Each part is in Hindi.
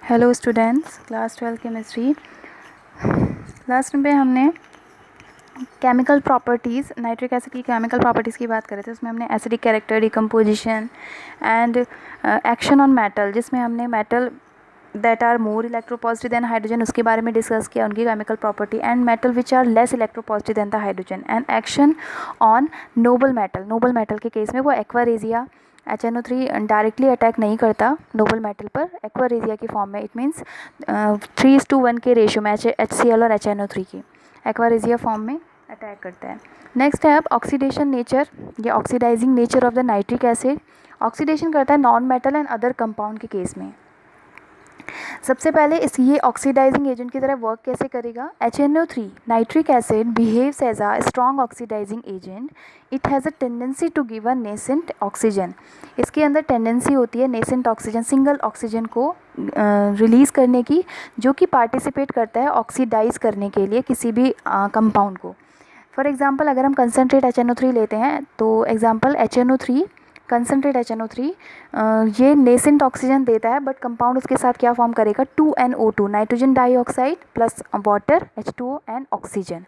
Hello students, class 12 chemistry. Last में हमने केमिकल प्रॉपर्टीज़, नाइट्रिक एसिड की केमिकल प्रॉपर्टीज़ की बात कर रहे थे। उसमें हमने acidic character, decomposition and action on metal, जिसमें हमने metal that are more electropositive than hydrogen उसके बारे में डिस्कस किया, उनकी chemical property, and metal which are less electropositive than the hydrogen, and action on noble metal. Noble metal के केस में वो एक्वारेजिया HNO3 डायरेक्टली अटैक नहीं करता नोबल मेटल पर, एक्वारेजिया की फॉर्म में। इट मीन्स 3:1 के रेशियो में HCl और HNO3 की एक्वारेजिया फॉर्म में अटैक करता है। नेक्स्ट है अब ऑक्सीडेशन नेचर या oxidising nature of the nitric acid. Oxidation करता है non metal and other compound के केस में। सबसे पहले ये ऑक्सीडाइजिंग एजेंट की तरह वर्क कैसे करेगा। HNO3 nitric acid behaves as a strong oxidising agent. It has a tendency to give a nascent oxygen. इसके अंदर टेंडेंसी होती है नेसेंट ऑक्सीजन, सिंगल ऑक्सीजन को रिलीज़ करने की, जो कि पार्टिसिपेट करता है ऑक्सीडाइज करने के लिए किसी भी कंपाउंड को। फॉर एग्जांपल अगर हम कंसनट्रेट HNO3 लेते हैं तो एग्जांपल HNO3, कंसनट्रेट HNO3 ये नेसेंट ऑक्सीजन देता है, बट कंपाउंड उसके साथ क्या फॉर्म करेगा, 2NO2 nitrogen dioxide plus water H2O and oxygen.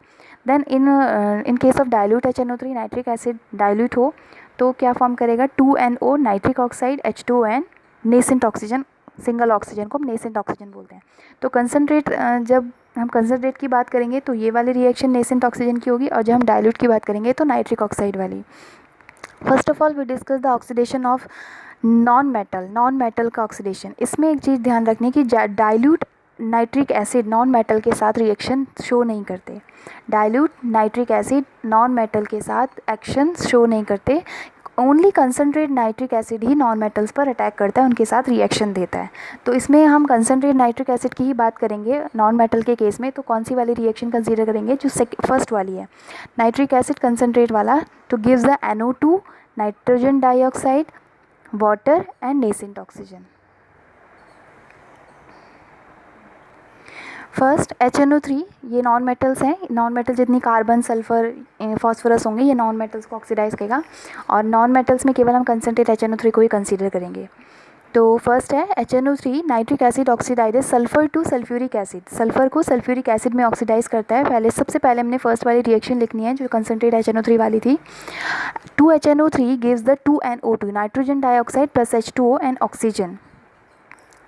Then in case of dilute HNO3 nitric acid dilute हो तो क्या फॉर्म करेगा, 2NO nitric oxide H2O and nascent oxygen, single oxygen को हम नेसेंट ऑक्सीजन बोलते हैं। तो कंसनट्रेट, जब हम कंसनट्रेट की बात करेंगे तो ये वाली रिएक्शन नेसेंट ऑक्सीजन की होगी, और जब हम डाइल्यूट की बात करेंगे तो नाइट्रिक ऑक्साइड वाली। First of all we discuss the oxidation of non metal का ऑक्सीडेशन। इसमें एक चीज़ ध्यान रखनी कि dilute nitric acid non metal के साथ रिएक्शन शो नहीं करते। Dilute nitric acid non metal के साथ एक्शन शो नहीं करते। ओनली कंसनट्रेट नाइट्रिक एसिड ही नॉन मेटल्स पर अटैक करता है, उनके साथ रिएक्शन देता है। तो इसमें हम कंसनट्रेट नाइट्रिक एसिड की ही बात करेंगे नॉन मेटल के केस में। तो कौन सी वाली रिएक्शन कंसीडर करेंगे, जो फर्स्ट वाली है नाइट्रिक एसिड कंसनट्रेट वाला, तो gives the NO2 nitrogen dioxide water and nascent oxygen. First HNO3, ये नॉन मेटल्स हैं। नॉन मेटल जितनी कार्बन, सल्फर, फॉस्फोरस होंगे ये नॉन मेटल्स को ऑक्सीडाइज करेगा, और नॉन मेटल्स में केवल हम कंसनट्रेट HNO3 को ही कंसीडर करेंगे। तो फर्स्ट है HNO3 nitric acid oxidises sulphur to sulphuric acid. Sulphur को सल्फ्यूरिक एसिड में ऑक्सीडाइज करता है। सबसे पहले हमने फर्स्ट वाली रिएक्शन लिखनी है जो कंसनट्रेट HNO3 वाली थी। 2HNO3 gives the 2NO2 nitrogen dioxide plus H2O and oxygen.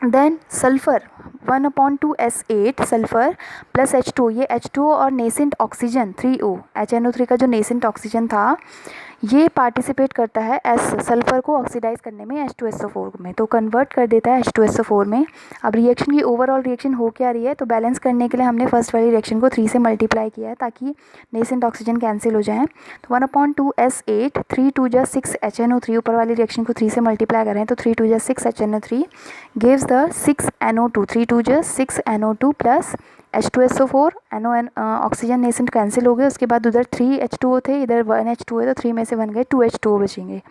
Then sulphur 1/2S8 sulphur plus H2O, ये H2O और नेसेंट ऑक्सीजन 3O, HNO3 का जो नेसेंट ऑक्सीजन था ये पार्टिसिपेट करता है सल्फर को ऑक्सीडाइज करने में H2SO4 में, तो कन्वर्ट कर देता है H2SO4 में। अब रिएक्शन की ओवरऑल रिएक्शन हो क्या रही है, तो बैलेंस करने के लिए हमने फर्स्ट वाली रिएक्शन को 3 से मल्टीप्लाई किया है ताकि नेसेंट ऑक्सीजन कैंसिल हो जाए। तो 1/2S8 3 2 6 HNO3, ऊपर वाली रिएक्शन को 3 से मल्टीप्लाई करें तो 3 2 6 HNO3 gives the 6NO2, 3 2 6 NO2 plus H2SO4, oxygen nascent cancel हो गए। उसके बाद उधर 3 H2O थे, इधर 1 H2O है, तो 3 में से 1 गए, 2 H2O बचेंगे।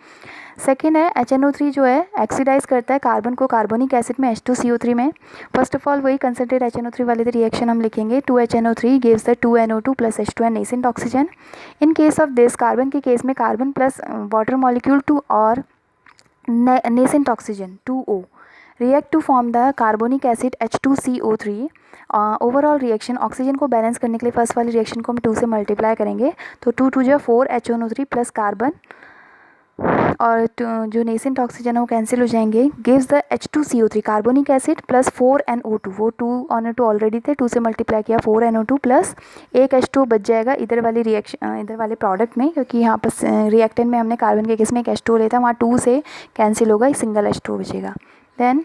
सेकेंड है HNO3 जो है ऑक्सीडाइज करता है कार्बन को कार्बोनिक एसिड में H2CO3 में। फर्स्ट ऑफ ऑल वही कंसनट्रेट HNO3 वाले रिएक्शन हम लिखेंगे। 2HNO3 gives the 2NO2 plus H2 and nascent oxygen. In case of this carbon के केस में कार्बन प्लस वाटर मॉलिक्यूल 2 और nascent oxygen 2O react to form the carbonic acid H2CO3। Overall reaction oxygen को बैलेंस करने के लिए फर्स्ट वाली रिएक्शन को हम 2 से मल्टीप्लाई करेंगे तो 2 2 4 HNO3 प्लस कार्बन और जो नेसेंट ऑक्सीजन है वो कैंसिल हो जाएंगे। Gives the H2CO3 carbonic acid plus 4NO2, वो 2NO2 ऑलरेडी थे, 2 से मल्टीप्लाई किया 4NO2 प्लस एक H2O बच जाएगा इधर वाली रिएक्शन, इधर वाले प्रोडक्ट में, क्योंकि यहाँ पर रिएक्टेंट में हमने कार्बन के केस में एक H2O लेता, वहाँ 2 से कैंसिल होगा, एक सिंगल H2O बचेगा। Then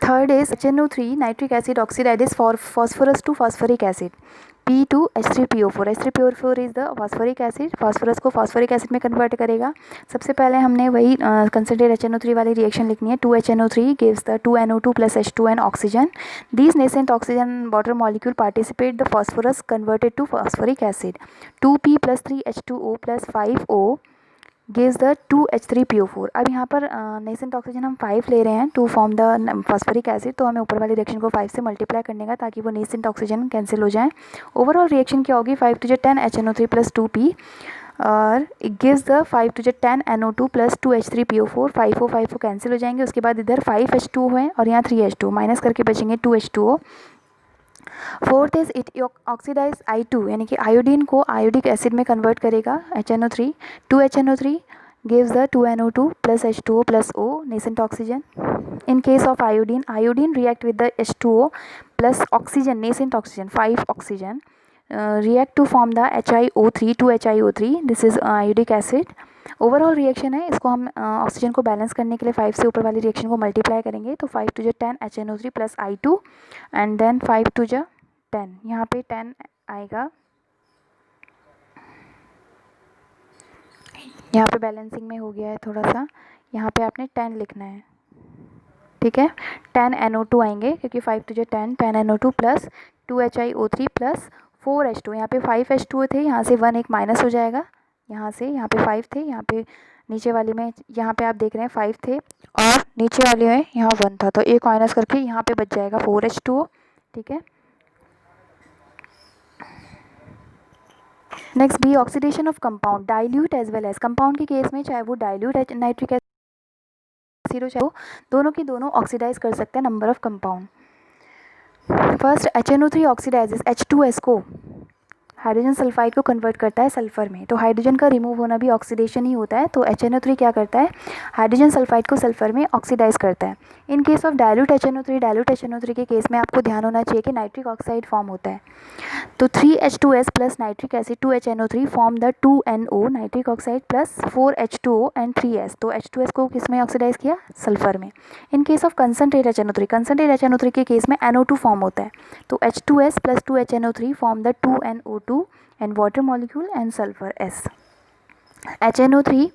third is HNO3 nitric acid oxidises for phosphorus to phosphoric acid P2H3PO4। H3PO4 is the phosphoric acid, phosphorus को फॉस्फोरिक एसिड में कन्वर्ट करेगा। सबसे पहले हमने वही कंसनट्रेट HNO3 वाली रिएक्शन लिखनी है। 2HNO3 gives the 2NO2 plus H2 and oxygen. These nascent oxygen water molecule participate the phosphorus converted to phosphoric acid. 2P plus 3H2O plus 5O gives the 2H3PO4। अब यहाँ पर नेसेंट ऑक्सीजन हम 5 ले रहे हैं to form the phosphoric acid, तो हमें ऊपर वाली रिएक्शन को 5 से मल्टीप्लाई करने का ताकि वो नेसेंट ऑक्सीजन कैंसिल हो जाए। ओवरऑल रिएक्शन क्या होगी, 5 2 10 HNO3 प्लस 2P और it gives the 5 to 10 NO2 plus 2H3PO4, 5 5 cancel हो जाएंगे। उसके बाद इधर 5H2O है और यहाँ 3H2O, माइनस करके बचेंगे 2H2O। Fourth is it oxidise I2 यानी कि आयोडीन को आयोडिक एसिड में कन्वर्ट करेगा HNO3, 2HNO3 gives the 2NO2 plus H2O plus O nascent oxygen. In case of iodine, iodine react with the H2O plus oxygen, nascent oxygen, 5 oxygen, react to form the HiO3, 2HiO3. This is iodic acid. Overall reaction है, इसको हम ऑक्सीजन को बैलेंस करने के लिए 5 से ऊपर वाली रिएक्शन को मल्टीप्लाई करेंगे तो 5 to 10 HNO3 plus I2 and then 5 to 10, यहाँ पे 10 आएगा, यहाँ पे बैलेंसिंग में हो गया है थोड़ा सा, यहाँ पे आपने 10 लिखना है, ठीक है। 10 NO2 आएंगे क्योंकि 5 to 10 NO2 plus 2HiO3 plus 4H2, यहाँ पे 5H2O थे, यहाँ से 1 एक माइनस हो जाएगा, यहाँ से यहाँ पे 5 थे, यहाँ पे नीचे वाली में, यहाँ पे आप देख रहे हैं 5 थे और नीचे वाली में यहाँ 1 था, तो एक माइनस करके यहाँ पे बच जाएगा 4H2O, ठीक है। Next B oxidation of compound dilute as well as, compound के केस में चाहे वो डाइल्यूट नाइट्रिक एसिड हो चाहे वो दोनों की दोनों ऑक्सीडाइज कर सकते हैं number of compound. First HNO3 oxidises H2S को, हाइड्रोजन सल्फाइड को कन्वर्ट करता है सल्फर में, तो हाइड्रोजन का रिमूव होना भी ऑक्सीडेशन ही होता है, तो HNO3 क्या करता है, हाइड्रोजन सल्फाइड को सल्फर में ऑक्सीडाइज करता है। In case of dilute HNO3 के केस में आपको ध्यान होना चाहिए कि नाइट्रिक ऑक्साइड फॉर्म होता है, तो 3H2S plus nitric acid 2HNO3 form the 2NO nitric oxide plus 4H2O and 3S, तो H2S को किस में ऑक्सीडाइज किया, सल्फर में। इन केस ऑफ कंसनट्रेट HNO3 के केस में NO2 फॉर्म होता है, तो H2S plus 2HNO3 form the 2NO2 and water molecule and sulphur S। HNO3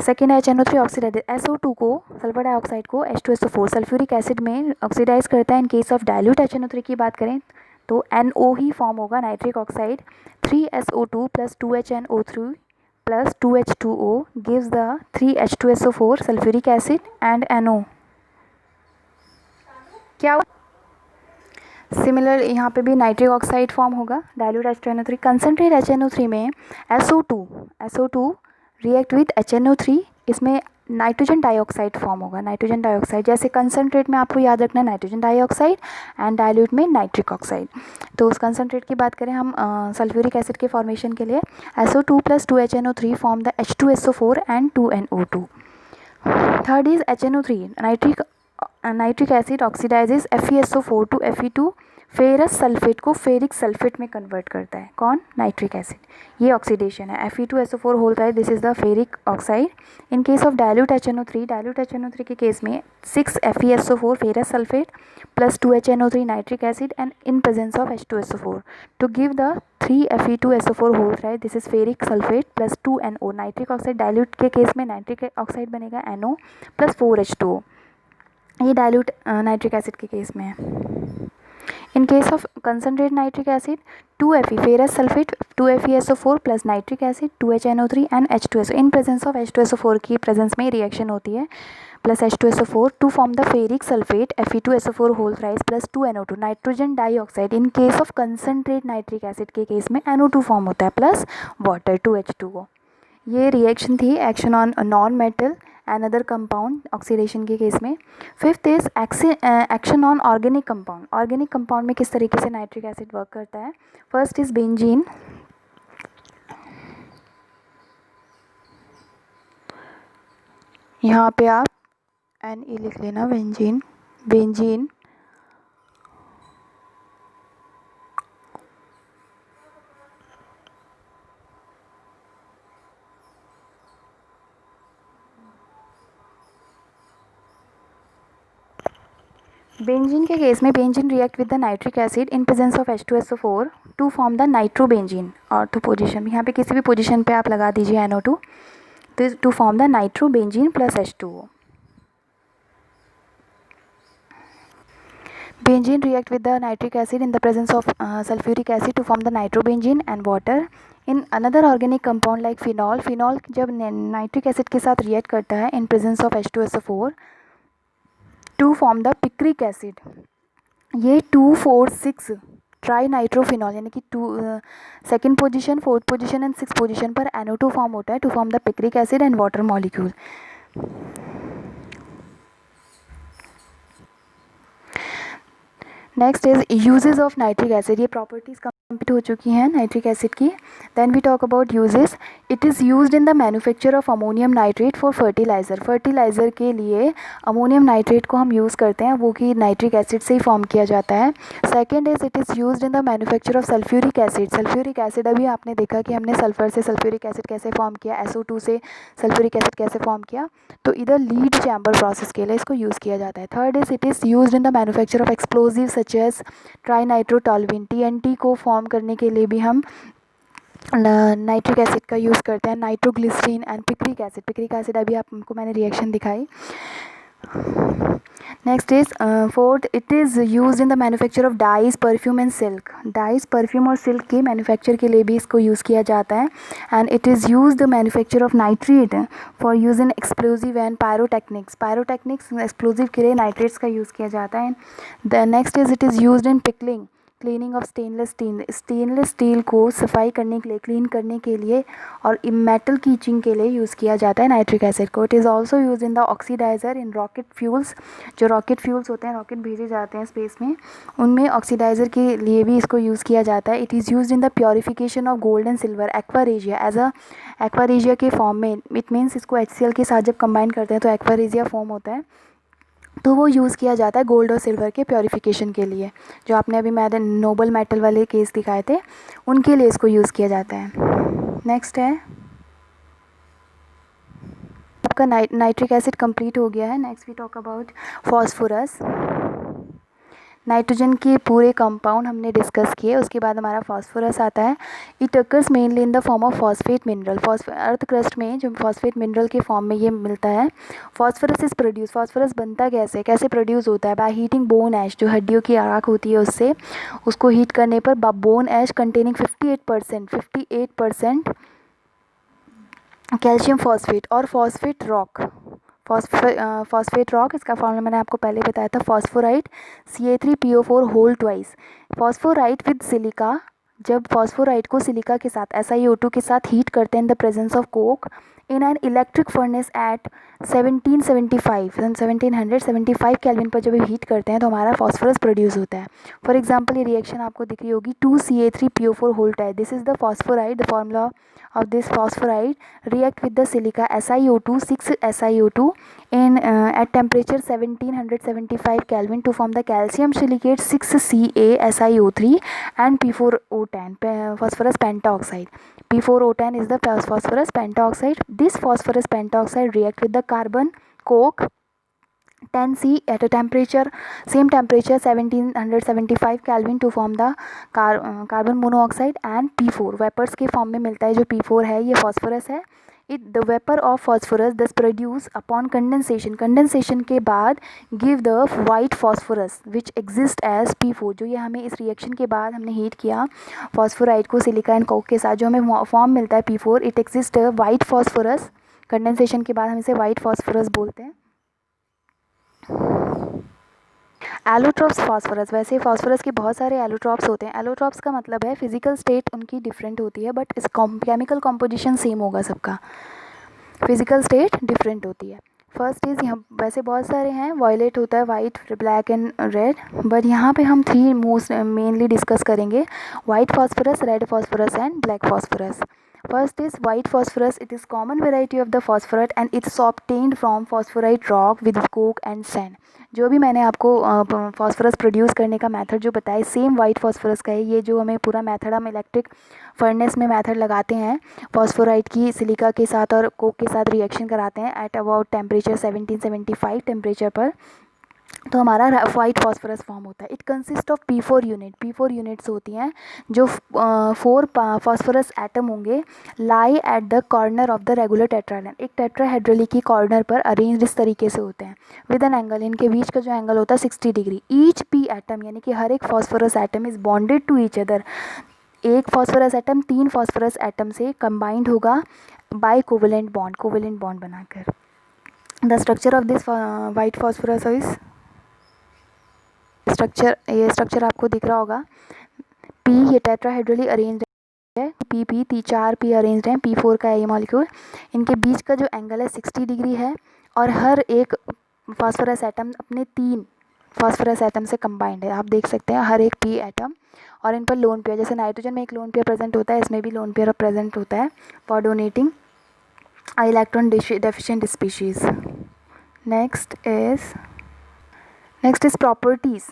second HNO3 oxidise SO2 को, सल्फर डाइऑक्साइड को H2SO4 सल्फ्यूरिक एसिड में ऑक्सीडाइज करता है। In case of dilute HNO3 की बात करें तो NO ही फॉर्म होगा, nitric oxide 3SO2 plus 2HNO3 plus 2H2O gives the 3H2SO4 sulphuric acid and NO। क्या सिमिलर यहाँ पे भी नाइट्रिक ऑक्साइड फॉर्म होगा डाइल्यूट HNO3। कंसनट्रेट HNO3 में SO2 रिएक्ट विद HNO3, इसमें नाइट्रोजन डाइऑक्साइड फॉर्म होगा, नाइट्रोजन डाइऑक्साइड, जैसे कंसनट्रेट में आपको याद रखना है नाइट्रोजन डाइऑक्साइड एंड डाइल्यूट में नाइट्रिक ऑक्साइड। तो उस कंसनट्रेट की बात करें हम सल्फ्यूरिक एसिड के फॉर्मेशन के लिए SO2 plus 2HNO3 form the H2SO4 and 2NO2। Third is HNO3 nitric acid oxidises FeSO4 to Fe2, ferrous sulphate को फेरिक सल्फेट में कन्वर्ट करता है, कौन, नाइट्रिक एसिड, ये ऑक्सीडेशन है। Fe2SO4 whole right, this is the ferric oxide. In case of dilute HNO3 के केस में 6 FeSO4 ferrous sulphate plus 2HNO3 nitric acid and in presence of H2SO4 to give the 3 Fe2SO4 whole right, this is ferric sulphate plus 2NO nitric oxide. Dilute के केस में नाइट्रिक ऑक्साइड बनेगा NO प्लस 4H2O, ये डाइल्यूट नाइट्रिक एसिड के केस में है। In case of concentrate nitric acid 2Fe ferrous sulphate 2FeSO4 plus nitric acid 2HNO3 and H2SO, in presence of H2SO4 की प्रेजेंस में रिएक्शन होती है plus H2SO4 to form the ferric sulphate Fe2SO4 whole rise plus 2NO2 nitrogen dioxide. In case of concentrate nitric acid के केस में NO2 फॉर्म होता है प्लस वाटर 2H2O। ये रिएक्शन थी action on non metal and other compound oxidation के केस में। Fifth is action on organic compound, organic compound में किस तरीके से नाइट्रिक एसिड वर्क करता है। फर्स्ट इज बेंजीन, यहाँ पे आप Ne लिख लेना, बेंजीन बेंजीन के केस में benzene react with the nitric acid in presence of H2SO4 to form the nitrobenzene, ortho position यहाँ पे किसी भी पोजीशन पे आप लगा दीजिए NO2, to form the nitrobenzene plus H2O। Benzene react with the nitric acid in the presence of sulphuric acid to form the nitrobenzene and water. In another organic compound like phenol जब नाइट्रिक एसिड के साथ रिएक्ट करता है in presence of H2SO4 to form the picric acid, ये 2,4,6 ट्राई नाइट्रोफिनॉल यानी कि second position, fourth position and six position पर NO2 फॉर्म होता है to form the picric acid and water molecule. Next is uses of nitric acid. ये प्रॉपर्टीज़ कंप्लीट हो चुकी हैं नाइट्रिक एसिड की। Then we talk about uses. It is used in the manufacture of ammonium nitrate for fertiliser. Fertiliser के लिए अमोनियम नाइट्रेट को हम यूज़ करते हैं, वो कि नाइट्रिक एसिड से ही फॉर्म किया जाता है। Second is it is used in the manufacture of sulphuric acid. Sulphuric acid अभी आपने देखा कि हमने सल्फर से सल्फ्यूरिक एसिड कैसे फॉर्म किया, SO2 से सल्फ्यूरिक एसिड कैसे फॉर्म किया, तो इधर लीड चैम्बर प्रोसेस के लिए इसको यूज़ किया जाता है। Third is it is used in the manufacture of explosive such as trinitrotoluene. TNT को फॉर्म करने के लिए भी हम नाइट्रिक एसिड का यूज़ करते हैं। Nitroglycerine and picric acid. Picric acid अभी आपको मैंने रिएक्शन दिखाई। Next is fourth, it is use in the manufacture of dyes, perfume and silk. Dyes, perfume और सिल्क के मैन्युफैक्चर के लिए भी इसको यूज़ किया जाता है। And it is use the manufacture of nitrate for use in explosive and pyrotechnics. Pyrotechnics explosive के लिए नाइट्रेट्स का यूज़ किया जाता है। The next is it is use in pickling, cleaning of stainless steel. Stainless steel को सफाई करने के लिए, क्लीन करने के लिए और मेटल कीचिंग के लिए यूज़ किया जाता है नाइट्रिक एसिड को। It is also use in the oxidiser in rocket fuels. जो रॉकेट फ्यूल्स होते हैं, रॉकेट भेजे जाते हैं स्पेस में, उनमें ऑक्सीडाइज़र के लिए भी इसको यूज़ किया जाता है। It is use in the purification of gold and silver aqua regia as a aqua regia के फॉर्म में। इट मीन्स इसको HCl के साथ जब कंबाइन करते हैं तो एक्वारेजिया फॉर्म होता है, तो वो यूज़ किया जाता है गोल्ड और सिल्वर के प्योरीफिकेशन के लिए। जो आपने अभी मैंने नोबल मेटल वाले केस दिखाए थे, उनके लिए इसको यूज़ किया जाता है। नेक्स्ट है आपका नाइट्रिक एसिड कंप्लीट हो गया है। Next we talk about phosphorus. Nitrogen के पूरे कंपाउंड हमने डिस्कस किए, उसके बाद हमारा फॉस्फोरस आता है। It occurs mainly in the form of phosphate mineral. Earth crust में जो फॉस्फेट मिनरल के फॉर्म में ये मिलता है। Phosphorus is produce. फॉस्फोरस बनता कैसे प्रोड्यूस होता है? बाय हीटिंग बोन ऐश, जो हड्डियों की आग होती है उससे, उसको हीट करने पर bone ash containing 58% calcium phosphate और फॉस्फेट रॉक। फॉस्फेट रॉक, इसका फॉर्मूला मैंने आपको पहले बताया था, phosphorite Ca3PO4 whole twice. Phosphorite with silica, जब फॉस्फोराइट को सिलिका के साथ SiO2 के साथ हीट करते हैं in the presence of coke in an electric furnace at 1775 kelvin पर जब हीट करते हैं तो हमारा फॉस्फोरस प्रोड्यूस होता है। फॉर एग्जांपल ये रिएक्शन आपको दिख रही होगी 2Ca3PO4 whole twice. This is the phosphorite. The formula of this phosphoride react with the silica SiO2 6SiO2 in at temperature 1775 Kelvin to form the calcium silicate 6CaSiO3 and P4O10 phosphorus pentaoxide. P4O10 is the phosphorus pentaoxide. This phosphorus pentaoxide react with the carbon coke 10C at a same temperature 1775 Kelvin to form the carbon monoxide and P4 vapours के फॉर्म में मिलता है। जो P4 है ये फॉस्फोरस है। The vapour of phosphorus thus produce upon condensation के बाद give the white phosphorus which exist as P4। जो ये हमें इस रिएक्शन के बाद हमने हीट किया फॉस्फोराइड को सिलिका एंड कोक के साथ, जो हमें फॉर्म मिलता है P4, it exist white phosphorus. Condensation के बाद हम इसे वाइट फॉस्फोरस बोलते हैं। Allotropes phosphorus. वैसे फॉस्फोरस के बहुत सारे एलोट्रॉप्स होते हैं। एलोट्रॉप्स का मतलब है फिजिकल स्टेट उनकी डिफरेंट होती है, बट इस केमिकल कॉम्पोजिशन सेम होगा सबका, फिजिकल स्टेट डिफरेंट होती है। फर्स्ट इज़ यहाँ वैसे बहुत सारे हैं, वायलेट होता है, white, black and red, but यहाँ पे हम 3 मोस्ट मेनली डिस्कस करेंगे, white phosphorus, red phosphorus and black phosphorus. First is white phosphorus. It is common variety of the phosphorate and it's obtained from phosphorite rock with coke and sand. जो भी मैंने आपको फॉस्फोरस प्रोड्यूस करने का मेथड जो बताया सेम वाइट फॉस्फोरस का है। ये जो हमें पूरा मेथड हम इलेक्ट्रिक फर्नेस में मेथड लगाते हैं, फॉस्फोराइट की सिलिका के साथ और कोक के साथ रिएक्शन कराते हैं एट अबाउट टेम्परेचर 1775 टेम्परेचर पर, तो हमारा वाइट फॉस्फोरस फॉर्म होता है। It consist of P4 unit. P4 units होती हैं जो 4 फॉस्फोरस एटम होंगे, lie at the corner of the regular tetrahedral. एक टेट्राहेड्रल की कॉर्नर पर अरेंज इस तरीके से होते हैं विद एन एंगल। इनके बीच का जो एंगल होता है 60 डिग्री। ईच P एटम यानी कि हर एक phosphorus atom is bonded to each other. एक फॉस्फोरस एटम 3 फॉस्फोरस एटम से कंबाइंड होगा बाय कोवेलेंट बॉन्ड बनाकर। The structure of this white phosphorus is ये स्ट्रक्चर आपको दिख रहा होगा। पी ये टेट्राहेड्रली अरेंज्ड है, पी 4 पी अरेंज्ड है, P4 का है ये मॉलिक्यूल। इनके बीच का जो एंगल है 60 डिग्री है और हर एक फास्फोरस एटम अपने 3 फास्फोरस एटम से कंबाइंड है। आप देख सकते हैं हर एक पी एटम, और इन पर लोन पेयर, जैसे नाइट्रोजन में एक लोन पेयर प्रेजेंट होता है, इसमें भी लोन पेयर प्रेजेंट होता है for donating electron deficient species. Next is properties.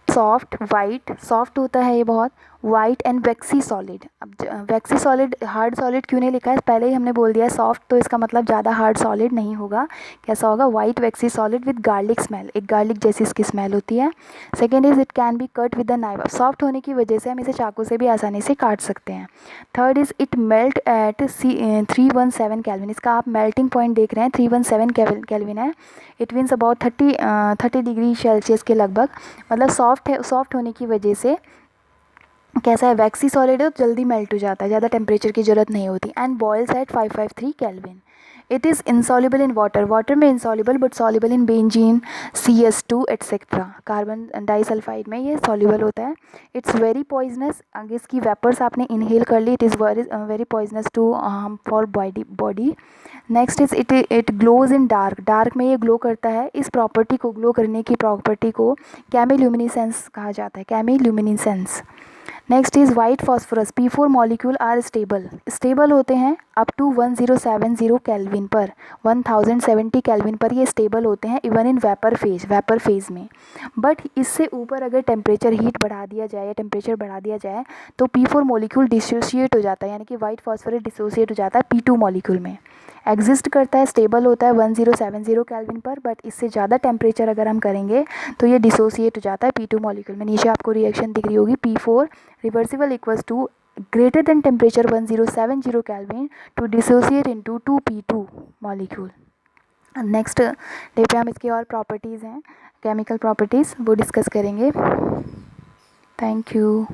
Soft white, soft होता है ये बहुत, वाइट एंड वैक्सी सॉलिड। अब वैक्सी सॉलिड हार्ड सॉलिड क्यों नहीं लिखा है, पहले ही हमने बोल दिया है सॉफ्ट, तो इसका मतलब ज़्यादा हार्ड सॉलिड नहीं होगा। कैसा होगा, white vaccine solid with garlic smell, एक गार्लिक जैसी इसकी स्मेल होती है। Second is it can be cut with the knife, soft होने की वजह से हम इसे चाकू से भी आसानी से काट सकते हैं। Third is it melt eight 317 kelvin, इसका आप मेल्टिंग पॉइंट देख रहे हैं 317 केल्विन है। It means about 30 degree Celsius के लगभग, मतलब सॉफ्ट है, सॉफ्ट होने की वजह से कैसा है, वैक्सी सॉलिड है तो जल्दी मेल्ट हो जाता है, ज़्यादा टेम्परेचर की ज़रूरत नहीं होती। And boils at 553 kelvin. It is insoluble in water, water में insoluble but soluble in benzene, CS2 etcetera, carbon disulphide में ये सॉल्युबल होता है। इट्स वेरी पॉइजनस, अगर इसकी वेपर्स आपने इनहेल कर ली, it is very poisonous to for body. Next is it glows in dark, dark में ये ग्लो करता है। इस प्रॉपर्टी को, ग्लो करने की प्रॉपर्टी को कैमिल्यूमिनेसेंस कहा जाता है, chemiluminescence. Next is white phosphorus, P4 molecule are stable, stable होते हैं अप टू 1070 केल्विन पर, 1070 केल्विन पर ये स्टेबल होते हैं, इवन इन वेपर फेज में। बट इससे ऊपर अगर टेम्परेचर हीट बढ़ा दिया जाए या टेम्परेचर बढ़ा दिया जाए तो P4 मॉलिक्यूल डिसोसिएट हो जाता है, यानी कि वाइट फॉस्फोरस डिसोसिएट हो जाता है P2 मॉलिक्यूल में। एग्जिस्ट करता है, स्टेबल होता है 1070 केल्विन पर, बट इससे ज़्यादा टेम्परेचर अगर हम करेंगे तो ये डिसोसिएट हो जाता है P2 मॉलिक्यूल में। नीचे आपको रिएक्शन दिख रही होगी, P4 reversible equals to greater than temperature 1070 Kelvin to dissociate into 2P2 molecule. Next day पे हम इसकी और प्रॉपर्टीज़ हैं, केमिकल प्रॉपर्टीज़, वो डिस्कस करेंगे। Thank you.